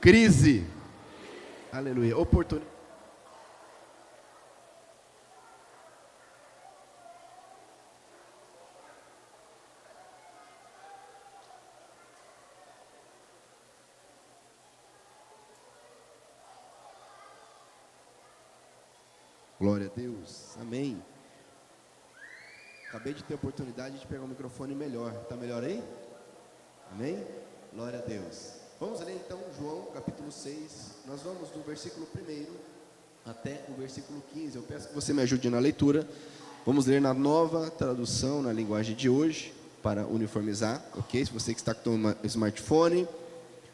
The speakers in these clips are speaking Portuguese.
Crise. Aleluia. Oportunidade. Glória a Deus. Amém. Acabei de ter a oportunidade de pegar um microfone melhor. Está melhor aí? Amém? Glória a Deus. Vamos ler então João capítulo 6. Nós vamos do versículo 1 até o versículo 15. Eu peço que você me ajude na leitura. Vamos ler na nova tradução, na linguagem de hoje, para uniformizar, ok? Se você que está com um smartphone,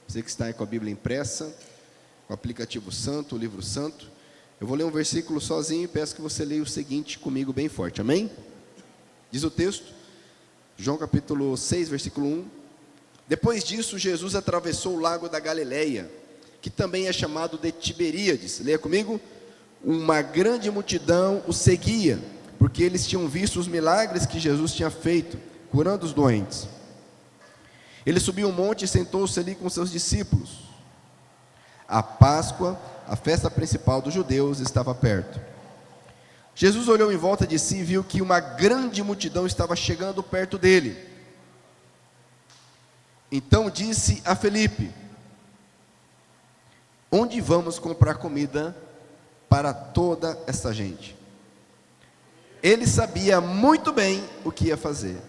você que está aí com a Bíblia impressa, com o aplicativo santo, o livro santo, eu vou ler um versículo sozinho e peço que você leia o seguinte comigo bem forte, amém? Diz o texto, João capítulo 6, versículo 1. Depois disso, Jesus atravessou o lago da Galileia, que também é chamado de Tiberíades. Leia comigo. Uma grande multidão o seguia, porque eles tinham visto os milagres que Jesus tinha feito, curando os doentes. Ele subiu um monte e sentou-se ali com seus discípulos. A Páscoa, a festa principal dos judeus, estava perto. Jesus olhou em volta de si e viu que uma grande multidão estava chegando perto dele. Então disse a Felipe: onde vamos comprar comida para toda essa gente? Ele sabia muito bem o que ia fazer,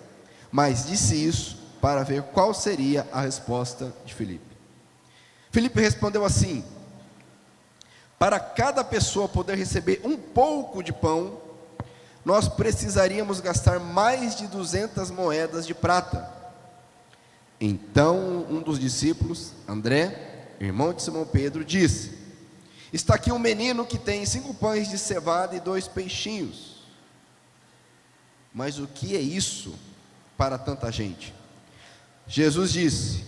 mas disse isso para ver qual seria a resposta de Felipe. Felipe respondeu assim: para cada pessoa poder receber um pouco de pão, nós precisaríamos gastar mais de 200 moedas de prata. Então um dos discípulos, André, irmão de Simão Pedro, disse: está aqui um menino que tem 5 pães de cevada e 2 peixinhos. Mas o que é isso para tanta gente? Jesus disse: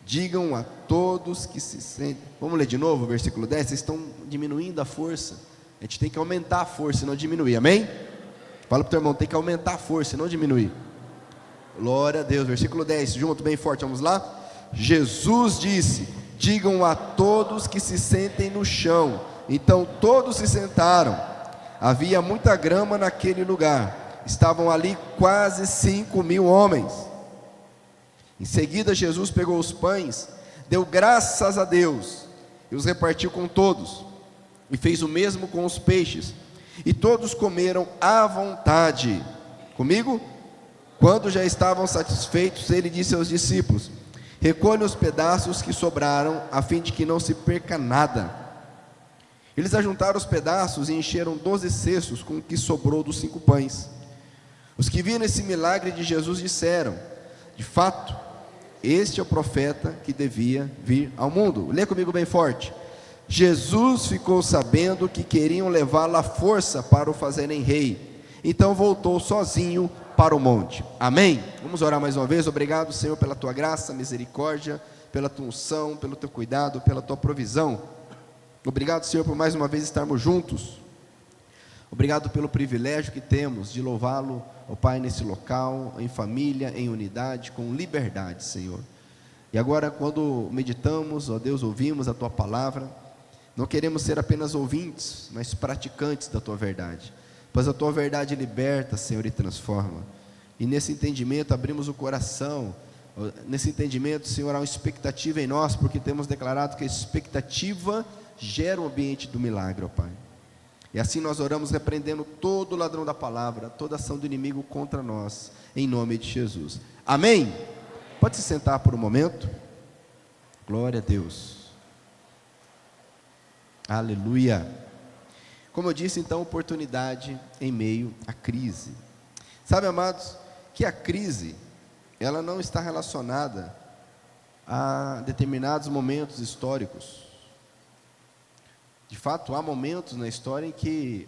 digam a todos que se sentem. Vamos ler de novo o versículo 10. Vocês estão diminuindo a força. A gente tem que aumentar a força e não diminuir, amém? Fala para o teu irmão, tem que aumentar a força e não diminuir. Glória a Deus. Versículo 10, junto, bem forte, vamos lá. Jesus disse: digam a todos que se sentem no chão. Então todos se sentaram. Havia muita grama naquele lugar. Estavam ali quase 5.000 homens. Em seguida Jesus pegou os pães, deu graças a Deus e os repartiu com todos, e fez o mesmo com os peixes, e todos comeram à vontade. Comigo? Quando já estavam satisfeitos, ele disse aos discípulos: recolham os pedaços que sobraram, a fim de que não se perca nada. Eles ajuntaram os pedaços e encheram 12 cestos com o que sobrou dos 5 pães. Os que viram esse milagre de Jesus disseram: de fato, este é o profeta que devia vir ao mundo. Lê comigo bem forte. Jesus ficou sabendo que queriam levá-lo à força para o fazerem rei. Então voltou sozinho para o monte. Amém? Vamos orar mais uma vez. Obrigado, Senhor, pela tua graça, misericórdia, pela tua unção, pelo teu cuidado, pela tua provisão. Obrigado, Senhor, por mais uma vez estarmos juntos. Obrigado pelo privilégio que temos de louvá-lo, ó Pai, nesse local, em família, em unidade, com liberdade, Senhor. E agora, quando meditamos, ó Deus, ouvimos a Tua palavra, não queremos ser apenas ouvintes, mas praticantes da Tua verdade, pois a Tua verdade liberta, Senhor, e transforma. E nesse entendimento abrimos o coração. Nesse entendimento, Senhor, há uma expectativa em nós, porque temos declarado que a expectativa gera o ambiente do milagre, ó Pai. E assim nós oramos repreendendo todo ladrão da palavra, toda ação do inimigo contra nós, em nome de Jesus. Amém? Pode se sentar por um momento. Glória a Deus. Aleluia. Como eu disse, então, oportunidade em meio à crise. Sabe, amados, que a crise, ela não está relacionada a determinados momentos históricos. De fato, há momentos na história em que,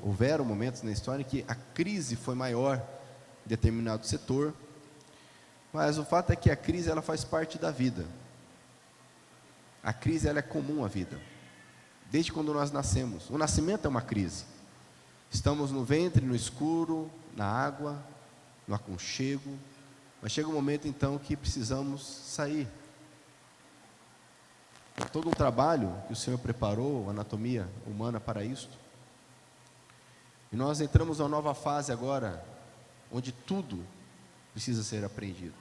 houveram momentos na história em que a crise foi maior em determinado setor, mas o fato é que a crise, ela faz parte da vida. A crise, ela é comum à vida, desde quando nós nascemos. O nascimento é uma crise. Estamos no ventre, no escuro, na água, no aconchego, mas chega um momento então que precisamos sair. É todo um trabalho que o Senhor preparou, a anatomia humana para isto. E nós entramos numa nova fase agora, onde tudo precisa ser aprendido.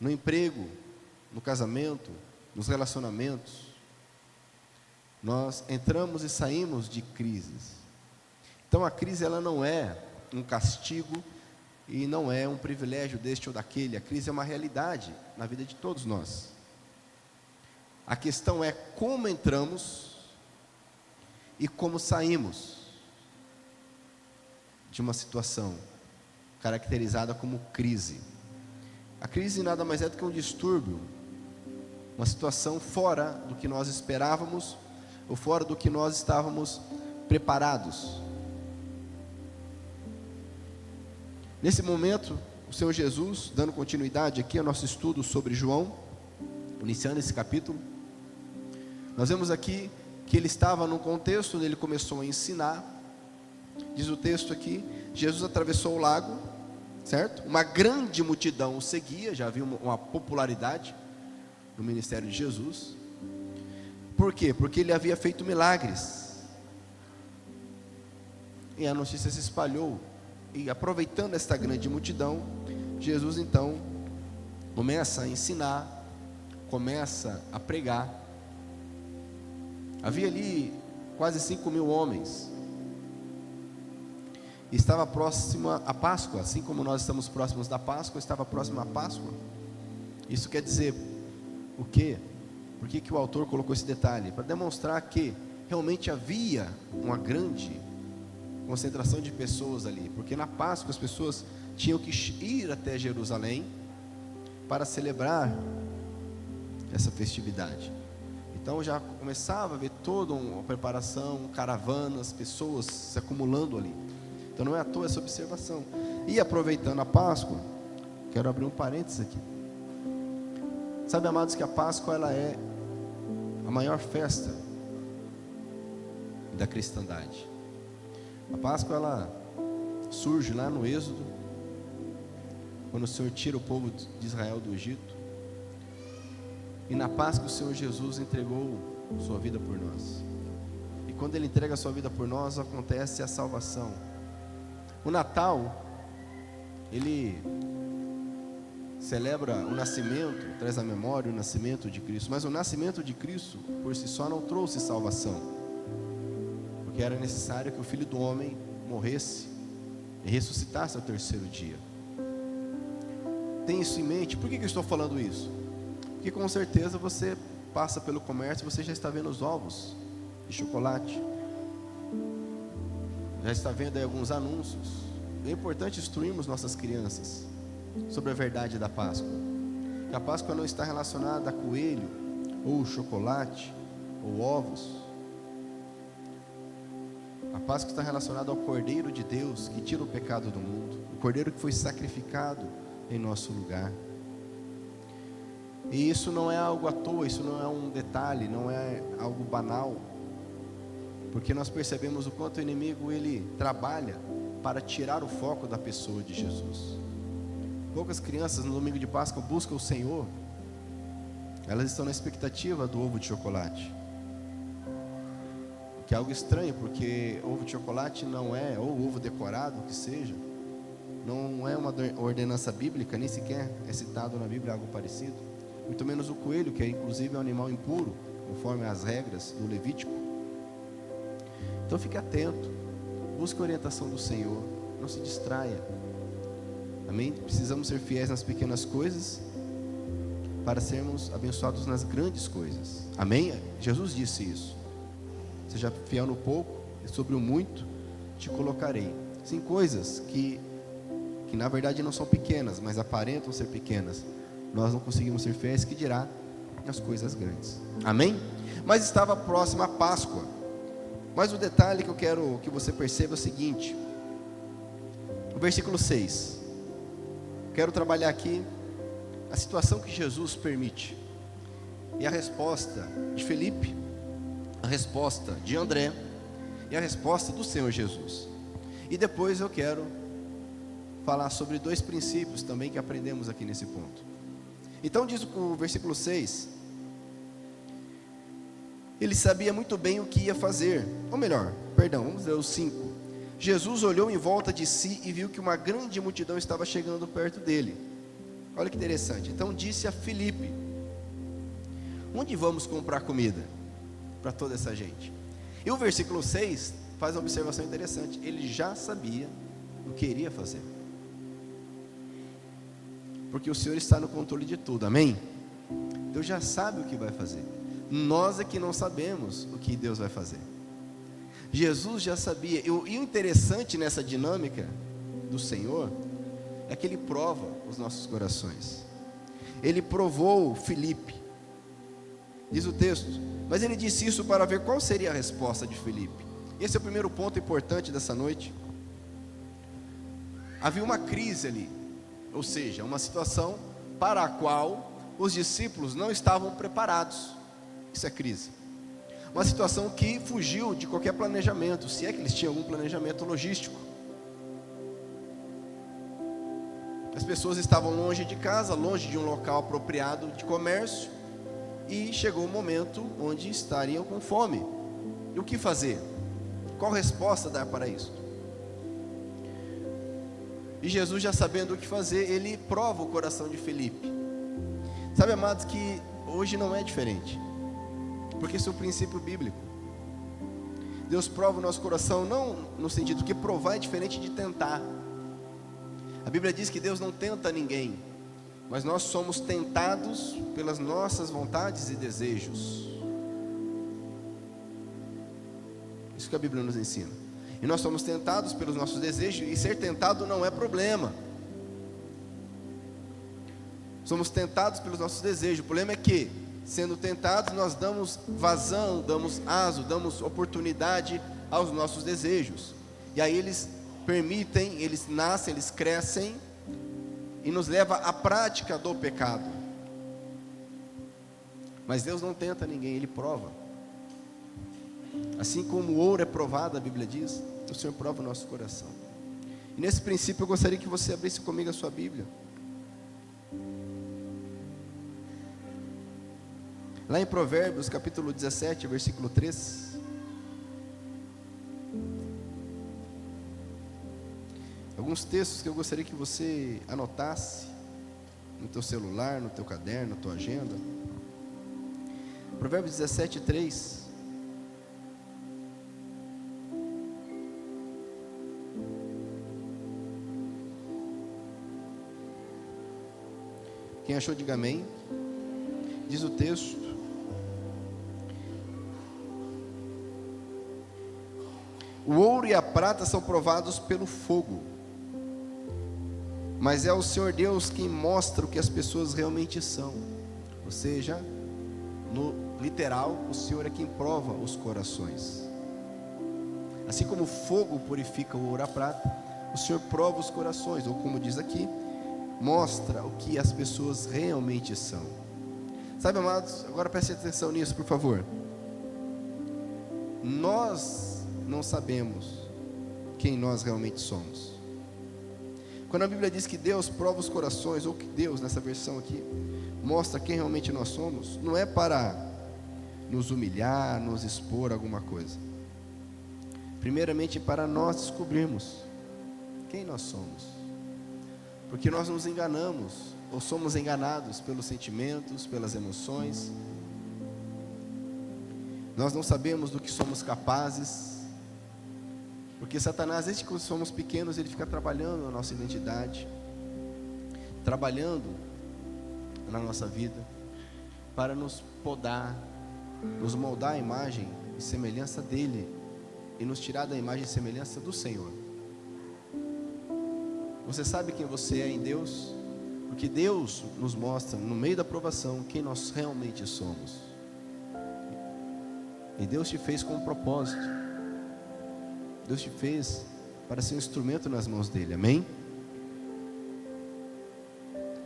No emprego, no casamento, nos relacionamentos, nós entramos e saímos de crises. Então a crise, ela não é um castigo e não é um privilégio deste ou daquele. A crise é uma realidade na vida de todos nós. A questão é como entramos e como saímos de uma situação caracterizada como crise. A crise nada mais é do que um distúrbio, uma situação fora do que nós esperávamos ou fora do que nós estávamos preparados. Nesse momento, o Senhor Jesus, dando continuidade aqui ao nosso estudo sobre João, iniciando esse capítulo, nós vemos aqui que ele estava num contexto onde ele começou a ensinar. Diz o texto aqui, Jesus atravessou o lago, certo? Uma grande multidão o seguia, já havia uma popularidade no ministério de Jesus. Por quê? Porque ele havia feito milagres. E a notícia se espalhou. E aproveitando esta grande multidão, Jesus então começa a ensinar, começa a pregar. Havia ali quase 5.000 homens. E estava próxima a Páscoa, assim como nós estamos próximos da Páscoa, estava próxima a Páscoa. Isso quer dizer o quê? Por que o autor colocou esse detalhe? Para demonstrar que realmente havia uma grande concentração de pessoas ali, porque na Páscoa as pessoas tinham que ir até Jerusalém para celebrar essa festividade. Então já começava a ver toda uma preparação, caravanas, pessoas se acumulando ali. Então não é à toa essa observação. E aproveitando a Páscoa, quero abrir um parênteses aqui. Sabe, amados, que a Páscoa, ela é a maior festa da cristandade. A Páscoa, ela surge lá no Êxodo, quando o Senhor tira o povo de Israel do Egito. E na Páscoa o Senhor Jesus entregou sua vida por nós. E quando Ele entrega a sua vida por nós, acontece a salvação. O Natal, ele celebra o nascimento, traz à memória o nascimento de Cristo. Mas o nascimento de Cristo, por si só, não trouxe salvação, porque era necessário que o Filho do Homem morresse e ressuscitasse ao terceiro dia. Tem isso em mente. Por que eu estou falando isso? Porque com certeza você passa pelo comércio, você já está vendo os ovos de chocolate, já está vendo aí alguns anúncios. É importante instruirmos nossas crianças sobre a verdade da Páscoa, que a Páscoa não está relacionada a coelho, ou chocolate, ou ovos. A Páscoa está relacionada ao Cordeiro de Deus, que tira o pecado do mundo, o Cordeiro que foi sacrificado em nosso lugar. E isso não é algo à toa, isso não é um detalhe, não é algo banal, porque nós percebemos o quanto o inimigo, ele trabalha para tirar o foco da pessoa de Jesus. Poucas crianças no domingo de Páscoa buscam o Senhor, elas estão na expectativa do ovo de chocolate, que é algo estranho, porque ovo de chocolate não é, ou ovo decorado, que seja, não é uma ordenança bíblica, nem sequer é citado na Bíblia algo parecido, muito menos o coelho, que é inclusive um animal impuro, conforme as regras do Levítico. Então fique atento, busque a orientação do Senhor, não se distraia. Amém? Precisamos ser fiéis nas pequenas coisas para sermos abençoados nas grandes coisas. Amém? Jesus disse isso. Seja fiel no pouco, e sobre o muito te colocarei. Sim, coisas que na verdade não são pequenas, mas aparentam ser pequenas. Nós não conseguimos ser fiéis, que dirá nas coisas grandes. Amém? Mas estava próxima a Páscoa. Mas o detalhe que eu quero que você perceba é o seguinte: o versículo 6. Quero trabalhar aqui a situação que Jesus permite, e a resposta de Felipe, a resposta de André e a resposta do Senhor Jesus. E depois eu quero falar sobre dois princípios também que aprendemos aqui nesse ponto. Então diz o versículo 6: Ele sabia muito bem o que ia fazer. Ou melhor, perdão, vamos ler o 5. Jesus olhou em volta de si e viu que uma grande multidão estava chegando perto dele. Olha que interessante. Então disse a Filipe: onde vamos comprar comida para toda essa gente? E o versículo 6 faz uma observação interessante. Ele já sabia o que iria fazer, porque o Senhor está no controle de tudo, amém? Deus já sabe o que vai fazer. Nós é que não sabemos o que Deus vai fazer. Jesus já sabia. E o interessante nessa dinâmica do Senhor é que Ele prova os nossos corações. Ele provou Filipe, diz o texto, mas Ele disse isso para ver qual seria a resposta de Filipe. Esse é o primeiro ponto importante dessa noite. Havia uma crise ali, ou seja, uma situação para a qual os discípulos não estavam preparados. Isso é crise. Uma situação que fugiu de qualquer planejamento, se é que eles tinham algum planejamento logístico. As pessoas estavam longe de casa, longe de um local apropriado de comércio, e chegou o momento onde estariam com fome. E o que fazer? Qual resposta dar para isso? E Jesus, já sabendo o que fazer, Ele prova o coração de Filipe. Sabe, amados, que hoje não é diferente, porque isso é o princípio bíblico. Deus prova o nosso coração, não no sentido que provar é diferente de tentar. A Bíblia diz que Deus não tenta ninguém, mas nós somos tentados pelas nossas vontades e desejos. Isso que a Bíblia nos ensina. E nós somos tentados pelos nossos desejos, e ser tentado não é problema. Somos tentados pelos nossos desejos. O problema é que, sendo tentados, nós damos vazão, damos aso, damos oportunidade aos nossos desejos. E aí eles permitem, eles nascem, eles crescem e nos leva à prática do pecado. Mas Deus não tenta ninguém, Ele prova. Assim como o ouro é provado, a Bíblia diz, o Senhor prova o nosso coração. E nesse princípio eu gostaria que você abrisse comigo a sua Bíblia. Lá em Provérbios, capítulo 17, versículo 3. Alguns textos que eu gostaria que você anotasse no teu celular, no teu caderno, na tua agenda. Provérbios 17, 3. Quem achou, diga amém. Diz o texto: o ouro e a prata são provados pelo fogo, mas é o Senhor Deus quem mostra o que as pessoas realmente são. Ou seja, no literal, o Senhor é quem prova os corações. Assim como o fogo purifica o ouro e a prata, o Senhor prova os corações, ou como diz aqui, mostra o que as pessoas realmente são. Sabe, amados, agora preste atenção nisso, por favor. Nós não sabemos quem nós realmente somos. Quando a Bíblia diz que Deus prova os corações, ou que Deus, nessa versão aqui, mostra quem realmente nós somos, não é para nos humilhar, nos expor a alguma coisa. Primeiramente, para nós descobrirmos quem nós somos. Porque nós nos enganamos, ou somos enganados pelos sentimentos, pelas emoções. Nós não sabemos do que somos capazes, porque Satanás, desde que somos pequenos, ele fica trabalhando na nossa identidade, trabalhando na nossa vida, para nos podar, nos moldar a imagem e semelhança dele, e nos tirar da imagem e semelhança do Senhor. Você sabe quem você é em Deus? Porque Deus nos mostra, no meio da provação, quem nós realmente somos. E Deus te fez com um propósito. Deus te fez para ser um instrumento nas mãos dele, amém?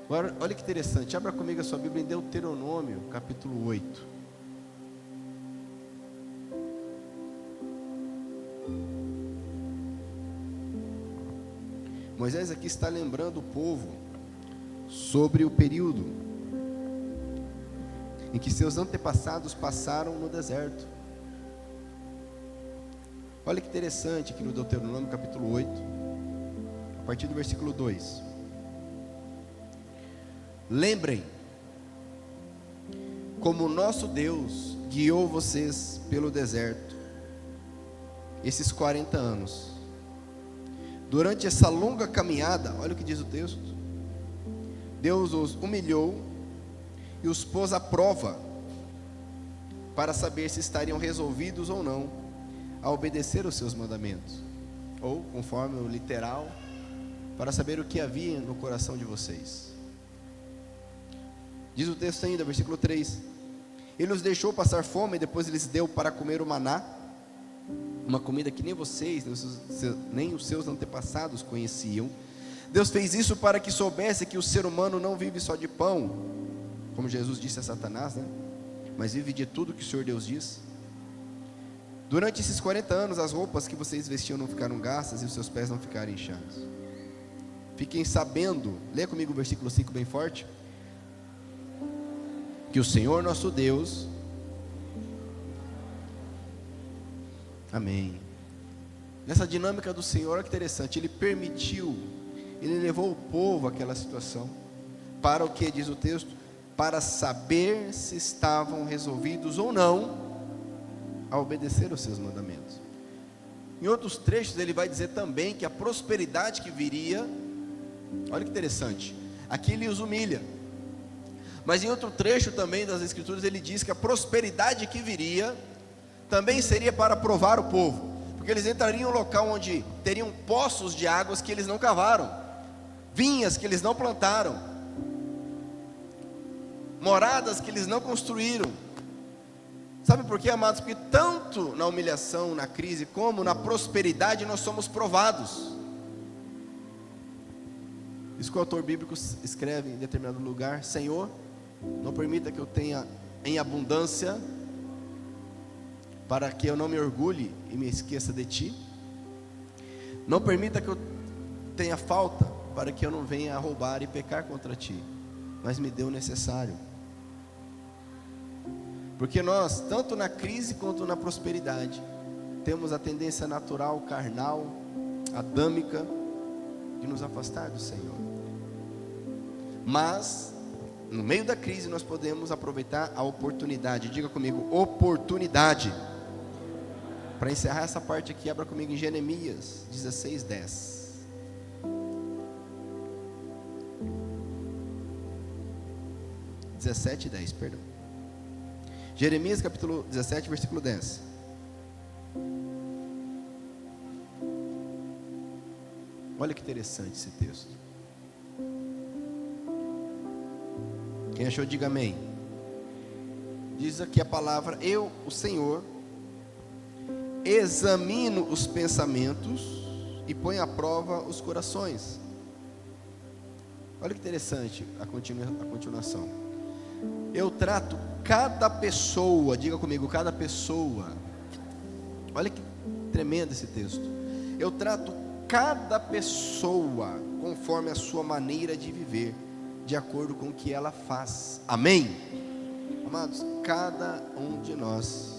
Agora, olha que interessante, abra comigo a sua Bíblia em Deuteronômio, capítulo 8. Moisés aqui está lembrando o povo sobre o período em que seus antepassados passaram no deserto. Olha que interessante aqui no Deuteronômio capítulo 8, a partir do versículo 2. Lembrem como o nosso Deus guiou vocês pelo deserto esses 40 anos. Durante essa longa caminhada, olha o que diz o texto: Deus os humilhou e os pôs à prova para saber se estariam resolvidos ou não a obedecer os seus mandamentos, ou, conforme o literal, para saber o que havia no coração de vocês. Diz o texto ainda, versículo 3: Ele os deixou passar fome e depois lhes deu para comer o maná, uma comida que nem vocês, nem os seus antepassados conheciam. Deus fez isso para que soubesse que o ser humano não vive só de pão, como Jesus disse a Satanás, né? Mas vive de tudo que o Senhor Deus diz. Durante esses 40 anos, as roupas que vocês vestiam não ficaram gastas e os seus pés não ficaram inchados. Fiquem sabendo, lê comigo o versículo 5 bem forte, que o Senhor nosso Deus, amém, nessa dinâmica do Senhor, olha que interessante, Ele permitiu, Ele levou o povo àquela situação, para o que diz o texto? Para saber se estavam resolvidos ou não a obedecer os seus mandamentos. Em outros trechos ele vai dizer também que a prosperidade que viria, olha que interessante, aqui ele os humilha, mas em outro trecho também das escrituras ele diz que a prosperidade que viria também seria para provar o povo, porque eles entrariam em um local onde teriam poços de águas que eles não cavaram, vinhas que eles não plantaram, moradas que eles não construíram. Sabe por quê, amados? Porque tanto na humilhação, na crise, como na prosperidade nós somos provados. Isso que o autor bíblico escreve em determinado lugar: Senhor, não permita que eu tenha em abundância, para que eu não me orgulhe e me esqueça de Ti. Não permita que eu tenha falta, para que eu não venha a roubar e pecar contra Ti, mas me dê o necessário. Porque nós, tanto na crise quanto na prosperidade, temos a tendência natural, carnal, adâmica, de nos afastar do Senhor. Mas, no meio da crise, nós podemos aproveitar a oportunidade. Diga comigo, oportunidade. Para encerrar essa parte aqui, abra comigo em Jeremias 16:10. Perdão. Jeremias capítulo 17, versículo 10. Olha que interessante esse texto. Quem achou, diga amém. Diz aqui a palavra: eu, o Senhor, examino os pensamentos e ponho à prova os corações. Olha que interessante a continuação. Eu trato cada pessoa, diga comigo, cada pessoa. Olha que tremendo esse texto. Eu trato cada pessoa conforme a sua maneira de viver, de acordo com o que ela faz. Amém? Amados, cada um de nós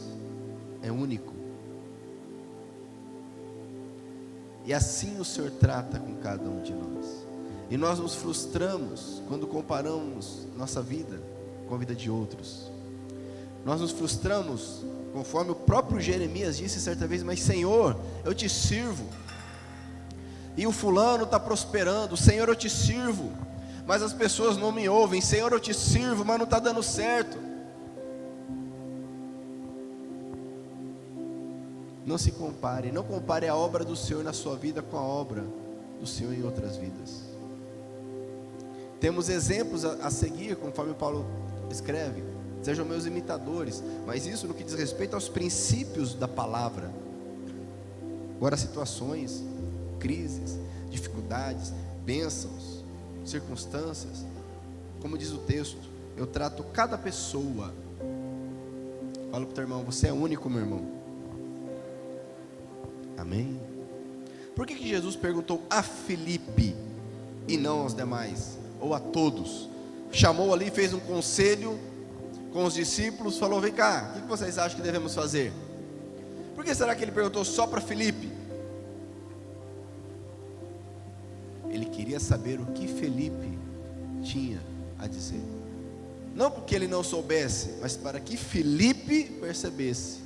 é único. E assim o Senhor trata com cada um de nós. E nós nos frustramos quando comparamos nossa vida com a vida de outros. Nós nos frustramos, conforme o próprio Jeremias disse certa vez: mas Senhor, eu te sirvo, e o fulano está prosperando. Senhor, eu te sirvo, mas as pessoas não me ouvem. Senhor, eu te sirvo, mas não está dando certo. Não se compare, não compare a obra do Senhor na sua vida com a obra do Senhor em outras vidas. Temos exemplos a seguir, conforme Paulo escreve: sejam meus imitadores. Mas isso no que diz respeito aos princípios da palavra. Agora, situações, crises, dificuldades, bênçãos, circunstâncias, como diz o texto, eu trato cada pessoa. Fala para o teu irmão: você é único, meu irmão. Amém? Por que Jesus perguntou a Filipe e não aos demais, ou a todos? Chamou ali, fez um conselho, com os discípulos, falou: vem cá, o que vocês acham que devemos fazer? Por que será que ele perguntou só para Felipe? Ele queria saber o que Felipe tinha a dizer. Não porque ele não soubesse, mas para que Felipe percebesse,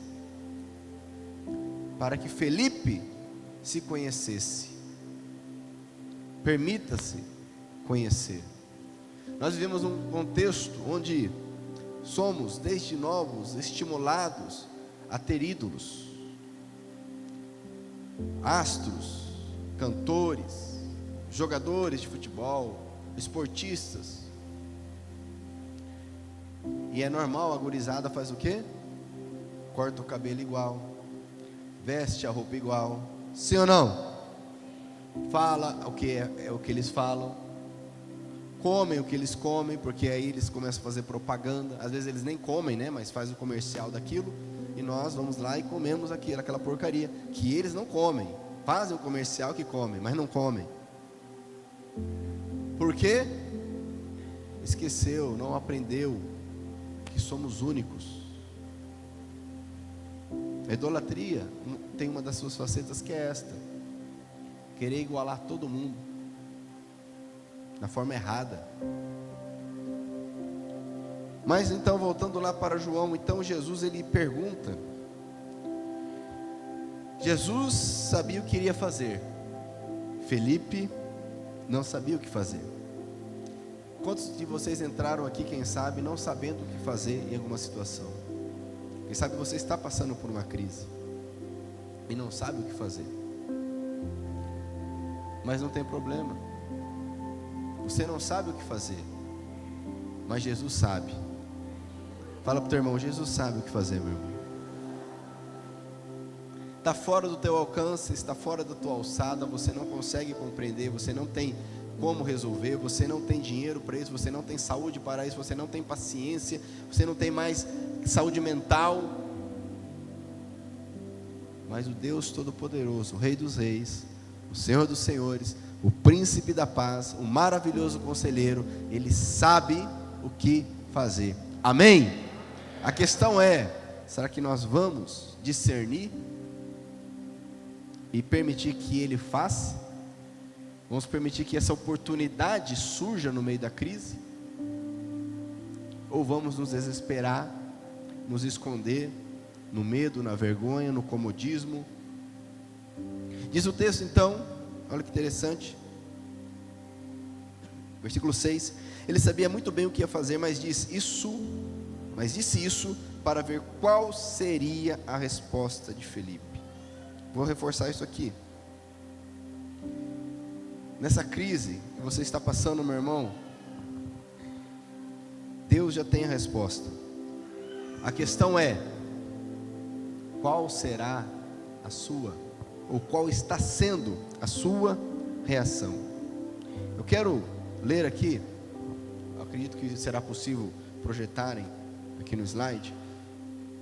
para que Felipe se conhecesse. Permita-se conhecer. Nós vivemos num contexto onde somos desde novos estimulados a ter ídolos, astros, cantores, jogadores de futebol, esportistas. E é normal, a gurizada faz o quê? Corta o cabelo igual, veste a roupa igual, sim ou não? Fala o que é o que eles falam, comem o que eles comem, porque aí eles começam a fazer propaganda. Às vezes eles nem comem, né? Mas faz o comercial daquilo, e nós vamos lá e comemos aquela porcaria que eles não comem. Fazem o comercial que comem, mas não comem. Por quê? Esqueceu, não aprendeu que somos únicos. A idolatria tem uma das suas facetas, que é esta: querer igualar todo mundo da forma errada. Mas então, voltando lá para João, então Jesus, ele pergunta. Jesus sabia o que iria fazer, Felipe não sabia o que fazer. Quantos de vocês entraram aqui, quem sabe, não sabendo o que fazer em alguma situação? Quem sabe você está passando por uma crise e não sabe o que fazer. Mas não tem problema. Você não sabe o que fazer, mas Jesus sabe. Fala para o teu irmão: Jesus sabe o que fazer, meu irmão. Está fora do teu alcance, está fora da tua alçada, você não consegue compreender, você não tem como resolver, você não tem dinheiro para isso, você não tem saúde para isso, você não tem paciência, você não tem mais saúde mental. Mas o Deus Todo-Poderoso, o Rei dos Reis, o Senhor dos Senhores, o Príncipe da Paz, o maravilhoso Conselheiro, Ele sabe o que fazer. Amém? A questão é: será que nós vamos discernir e permitir que Ele faça? Vamos permitir que essa oportunidade surja no meio da crise? Ou vamos nos desesperar, nos esconder no medo, na vergonha, no comodismo? Diz o texto então, olha que interessante, versículo 6: ele sabia muito bem o que ia fazer, mas disse isso para ver qual seria a resposta de Felipe. Vou reforçar isso aqui. Nessa crise que você está passando, meu irmão, Deus já tem a resposta. A questão é: qual será a sua, ou qual está sendo a sua reação? Eu quero ler aqui, eu acredito que será possível projetarem aqui no slide,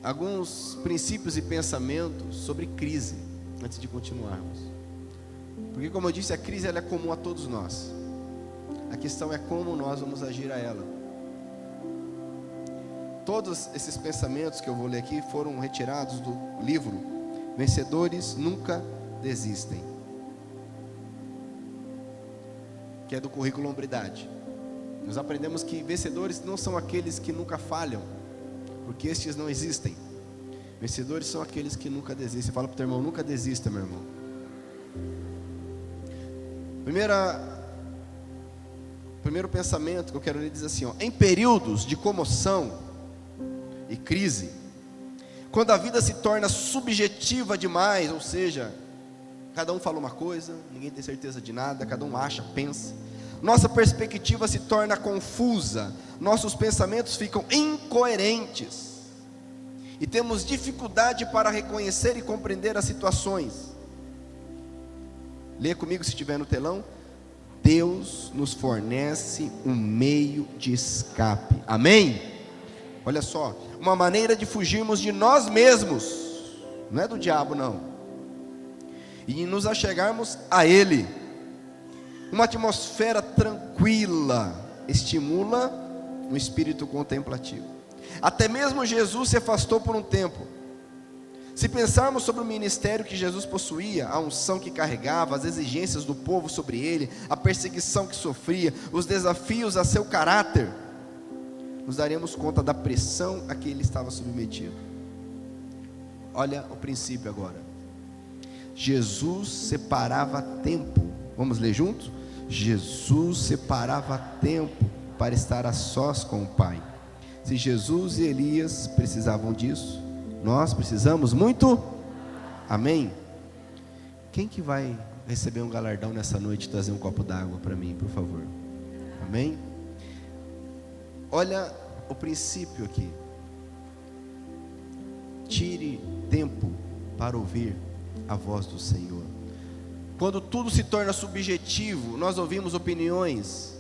alguns princípios e pensamentos sobre crise, antes de continuarmos. Porque, como eu disse, a crise ela é comum a todos nós. A questão é como nós vamos agir a ela. Todos esses pensamentos que eu vou ler aqui foram retirados do livro Vencedores Nunca Desistem, que é do currículo Hombridade. Nós aprendemos que vencedores não são aqueles que nunca falham, porque estes não existem. Vencedores são aqueles que nunca desistem. Fala para o teu irmão: nunca desista, meu irmão. Primeiro pensamento que eu quero ler diz assim, em períodos de comoção e crise, quando a vida se torna subjetiva demais, ou seja, cada um fala uma coisa, ninguém tem certeza de nada, cada um acha, pensa, nossa perspectiva se torna confusa, nossos pensamentos ficam incoerentes e temos dificuldade para reconhecer e compreender as situações. Leia comigo se estiver no telão. Deus nos fornece um meio de escape. Amém? Olha só, uma maneira de fugirmos de nós mesmos, não é do diabo não, e nos achegarmos a Ele. Uma atmosfera tranquila estimula um espírito contemplativo. Até mesmo Jesus se afastou por um tempo. Se pensarmos sobre o ministério que Jesus possuía, a unção que carregava, as exigências do povo sobre ele, a perseguição que sofria, os desafios a seu caráter, nos daremos conta da pressão a que ele estava submetido. Olha o princípio agora. Jesus separava tempo. Vamos ler juntos? Jesus separava tempo para estar a sós com o Pai. Se Jesus e Elias precisavam disso, nós precisamos muito. Amém? Quem que vai receber um galardão nessa noite e trazer um copo d'água para mim, por favor? Amém? Olha o princípio aqui. Tire tempo para ouvir a voz do Senhor. Quando tudo se torna subjetivo, nós ouvimos opiniões,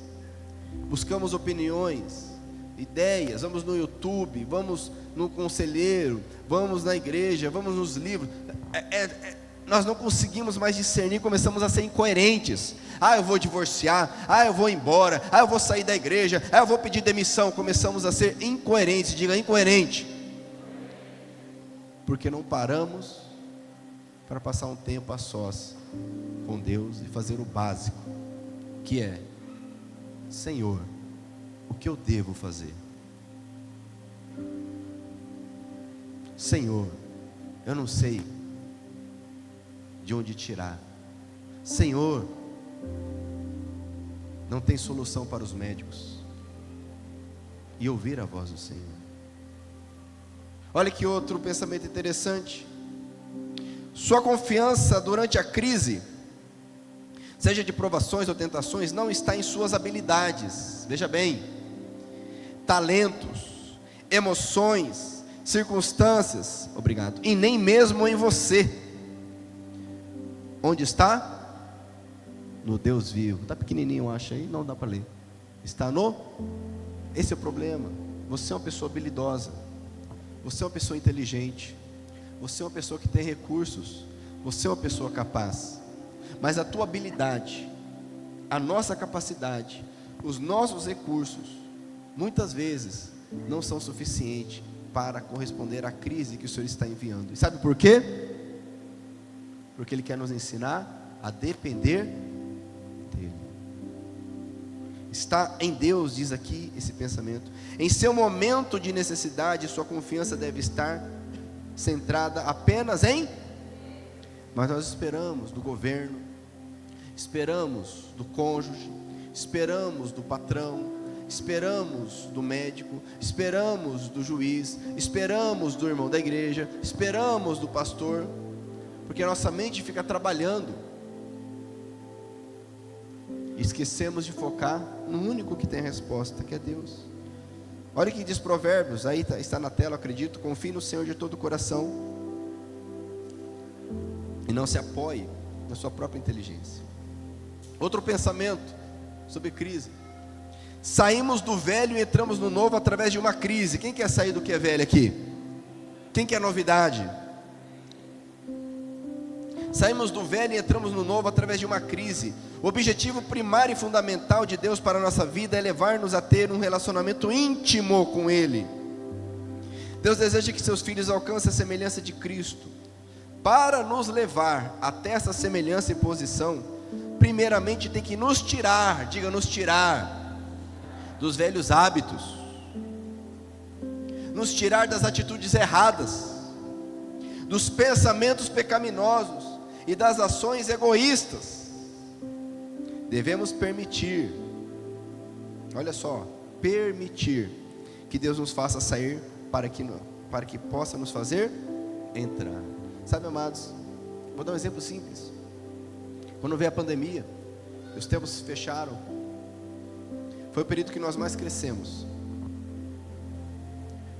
buscamos opiniões, ideias, vamos no YouTube, vamos no conselheiro, vamos na igreja, vamos nos livros. Nós não conseguimos mais discernir, começamos a ser incoerentes. Eu vou divorciar, eu vou embora, eu vou sair da igreja, eu vou pedir demissão. Começamos a ser incoerentes, diga incoerente, porque não paramos para passar um tempo a sós com Deus e fazer o básico, que é: Senhor, o que eu devo fazer? Senhor, eu não sei de onde tirar. Senhor, não tem solução para os médicos. E ouvir a voz do Senhor. Olha que outro pensamento interessante. Sua confiança durante a crise, seja de provações ou tentações, não está em suas habilidades, veja bem, talentos, emoções, circunstâncias, obrigado, e nem mesmo em você. Onde está? No Deus vivo. Está pequenininho, acha aí? Não dá para ler. Está no? Esse é o problema. Você é uma pessoa habilidosa, você é uma pessoa inteligente, você é uma pessoa que tem recursos, você é uma pessoa capaz, mas a tua habilidade, a nossa capacidade, os nossos recursos, muitas vezes não são suficientes para corresponder à crise que o Senhor está enviando. E sabe por quê? Porque Ele quer nos ensinar a depender dEle. Está em Deus, diz aqui esse pensamento. Em seu momento de necessidade, sua confiança deve estar centrada apenas em. Mas nós esperamos do governo, esperamos do cônjuge, esperamos do patrão, esperamos do médico, esperamos do juiz, esperamos do irmão da igreja, esperamos do pastor, porque a nossa mente fica trabalhando, e esquecemos de focar no único que tem a resposta, que é Deus. Olha o que diz Provérbios, aí está na tela, acredito: confie no Senhor de todo o coração, e não se apoie na sua própria inteligência. Outro pensamento sobre crise: saímos do velho e entramos no novo através de uma crise. Quem quer sair do que é velho aqui? Quem quer novidade? Saímos do velho e entramos no novo através de uma crise. O objetivo primário e fundamental de Deus para a nossa vida é levar-nos a ter um relacionamento íntimo com Ele. Deus deseja que seus filhos alcancem a semelhança de Cristo. Para nos levar até essa semelhança e posição, primeiramente tem que nos tirar, diga nos tirar, dos velhos hábitos, nos tirar das atitudes erradas, dos pensamentos pecaminosos e das ações egoístas. Devemos permitir, olha só, permitir que Deus nos faça sair para que possa nos fazer entrar. Sabe, amados, vou dar um exemplo simples. Quando veio a pandemia, os tempos se fecharam, foi o período que nós mais crescemos.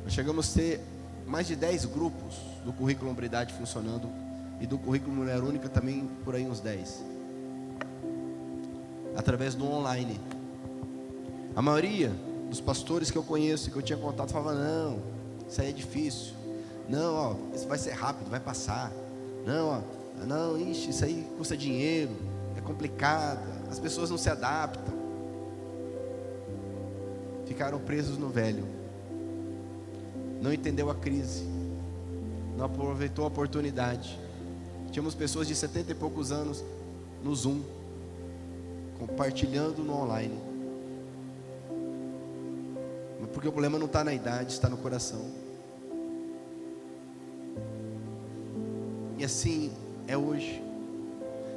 Nós chegamos a ter mais de 10 grupos do currículo Hombridade funcionando, e do currículo Mulher Única também por aí uns 10, através do online. A maioria dos pastores que eu conheço, que eu tinha contato, falava: não, isso aí é difícil, não, isso vai ser rápido, vai passar, não, isso aí custa dinheiro, é complicado, as pessoas não se adaptam. Ficaram presos no velho. não entendeu a crise, não aproveitou a oportunidade. Tínhamos pessoas de 70 e poucos anos no Zoom, compartilhando no online, porque o problema não está na idade, está no coração. E assim é hoje.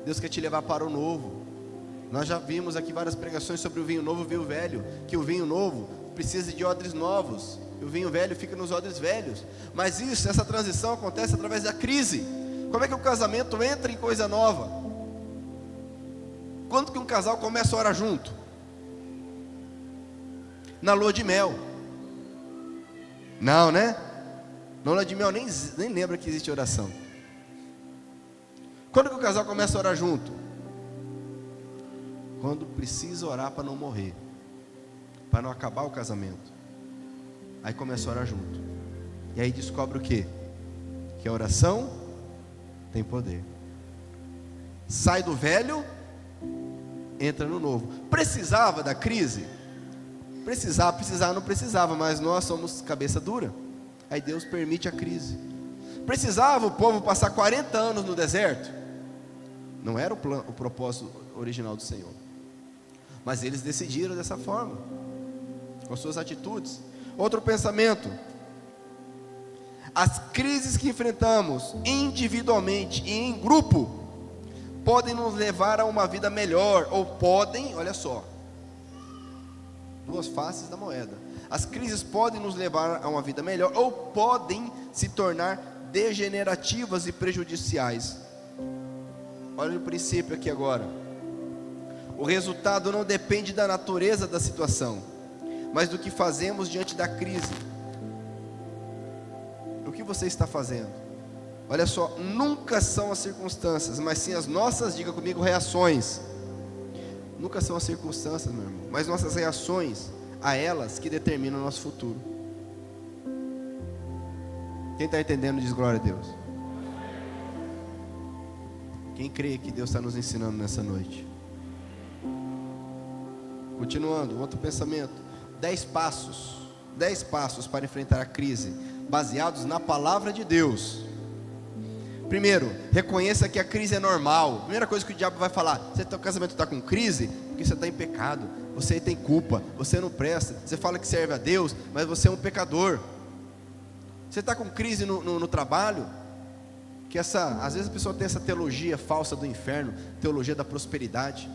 Deus quer te levar para o novo. Nós já vimos aqui várias pregações sobre o vinho novo e o vinho velho, que o vinho novo precisa de odres novos, e o vinho velho fica nos odres velhos. Mas essa transição acontece através da crise. Como é que o casamento entra em coisa nova? Quando que um casal começa a orar junto? Na lua de mel. Não, né? Na lua de mel nem lembra que existe oração. Quando que o casal começa a orar junto? Quando precisa orar para não morrer, para não acabar o casamento. Aí começa a orar junto. E aí descobre o quê? Que a oração tem poder. Sai do velho, entra no novo. Precisava da crise? Precisava, não precisava, mas nós somos cabeça dura. Aí Deus permite a crise. Precisava o povo passar 40 anos no deserto? Não era o propósito original do Senhor. Mas eles decidiram dessa forma, com suas atitudes. Outro pensamento: as crises que enfrentamos individualmente e em grupo podem nos levar a uma vida melhor, ou podem, olha só, duas faces da moeda. As crises podem nos levar a uma vida melhor, ou podem se tornar degenerativas e prejudiciais. Olha o princípio aqui agora. O resultado não depende da natureza da situação, mas do que fazemos diante da crise. O que você está fazendo? Olha só, nunca são as circunstâncias, mas sim as nossas, diga comigo, reações. Nunca são as circunstâncias, meu irmão, mas nossas reações a elas que determinam o nosso futuro. Quem está entendendo diz glória a Deus. Quem crê que Deus está nos ensinando nessa noite? Continuando, outro pensamento: 10 passos para enfrentar a crise, baseados na palavra de Deus. Primeiro, reconheça que a crise é normal. Primeira coisa que o diabo vai falar: seu casamento está com crise porque você está em pecado, você tem culpa, você não presta, você fala que serve a Deus, mas você é um pecador. Você está com crise no trabalho, que às vezes a pessoa tem essa teologia falsa do inferno, teologia da prosperidade,